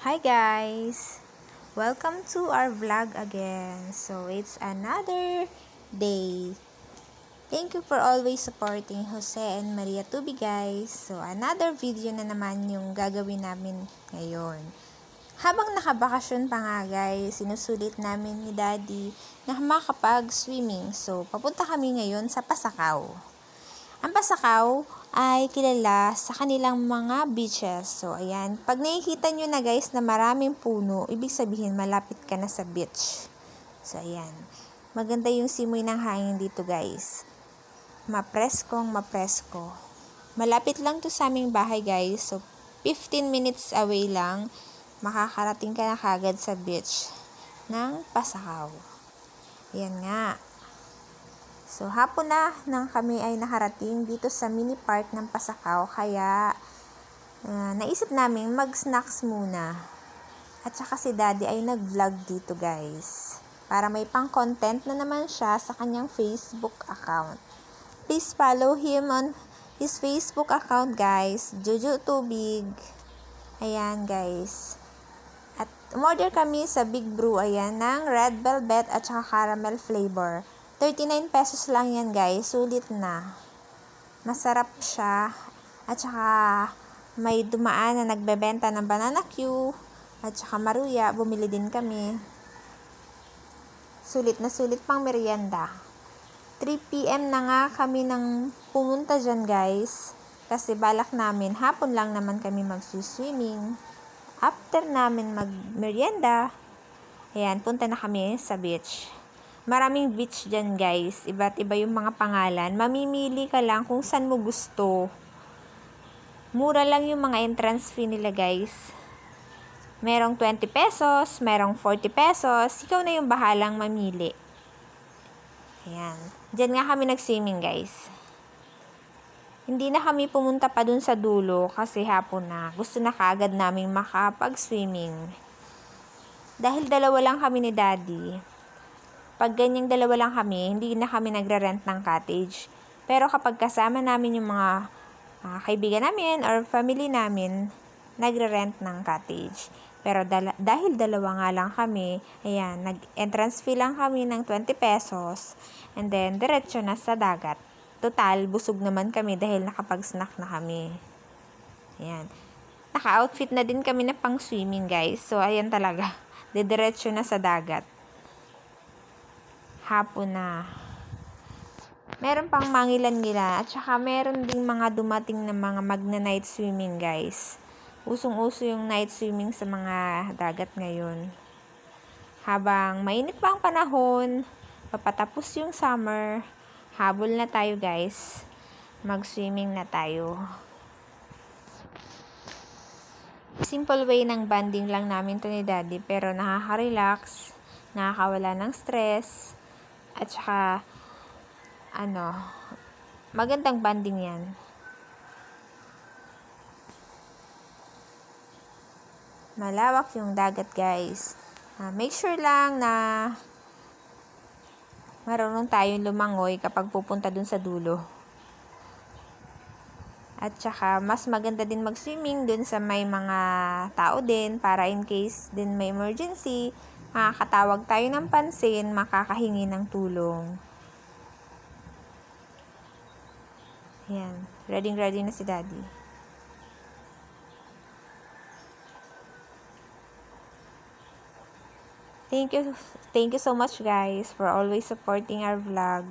Hi guys! Welcome to our vlog again. So, it's another day. Thank you for always supporting Jose and Maria Tubi guys. So, another video na naman yung gagawin namin ngayon. Habang nakabakasyon pa nga guys, sinusulit namin ni Daddy na makapag-swimming. So, papunta kami ngayon sa Pasakaw. Ang Pasakaw ay kilala sa kanilang mga beaches. So, ayan. Pag nakikita nyo na guys na maraming puno, ibig sabihin malapit ka na sa beach. So, ayan. Maganda yung simoy ng hangin dito guys. Mapreskong mapresko. Malapit lang to sa aming bahay guys. So, 15 minutes away lang, makakarating ka na kagad sa beach ng Pasakaw. Ayan nga. So, hapon na nang kami ay nakarating dito sa mini park ng Pasakaw, kaya naisip namin mag-snacks muna. At saka si Daddy ay nag-vlog dito guys, para may pang-content na naman siya sa kanyang Facebook account. Please follow him on his Facebook account guys, Jojo Tubig. Ayan guys. At umorder kami sa Big Brew, ayan, ng red velvet at saka caramel flavor. 39 pesos lang yan guys, sulit na. Masarap siya. At saka may dumaan na nagbebenta ng banana Q at saka maruya, bumili din kami. Sulit na sulit pang merienda. 3 PM na nga kami nang pumunta dyan guys, kasi balak namin hapon lang naman kami magsuswimming. After namin mag-merienda, ayan, punta na kami sa beach. Maraming beach dyan guys, iba't iba yung mga pangalan. Mamimili ka lang kung saan mo gusto. Mura lang yung mga entrance fee nila guys. Merong 20 pesos, merong 40 pesos. Ikaw na yung bahalang mamili. Ayan. Dyan nga kami nag-swimming guys. Hindi na kami pumunta pa dun sa dulo kasi hapon na. Gusto na kaagad namin makapag-swimming. Dahil dalawa lang kami ni Daddy. Pag ganyang dalawa lang kami, hindi na kami nagre-rent ng cottage. Pero kapag kasama namin yung mga kaibigan namin or family namin, nagre-rent ng cottage. Pero dahil dalawa nga lang kami, ayan, nag-entrance fee lang kami ng 20 pesos. And then, diretso na sa dagat. Total, busog naman kami dahil nakapag-snack na kami. Ayan. Naka-outfit na din kami na pang swimming guys. So, ayan talaga. Diretso na sa dagat. Hapon na. Meron pang mangilan-ngilan at saka meron ding mga dumating na mga magna-night swimming guys. Usong-uso yung night swimming sa mga dagat ngayon. Habang mainit pa ang panahon, papatapos yung summer, habol na tayo guys. Mag-swimming na tayo. Simple way ng bonding lang namin to ni Daddy, pero nakaka-relax, nakakawala ng stress. At saka, magandang banding yan. Malawak yung dagat guys. Make sure lang na marunong tayong lumangoy kapag pupunta dun sa dulo. At saka, mas maganda din mag-swimming dun sa may mga tao din, para in case din may emergency, makakatawag tayo ng pansin, makakahingi ng tulong. Ayan. Ready na si Daddy. Thank you so much guys for always supporting our vlog.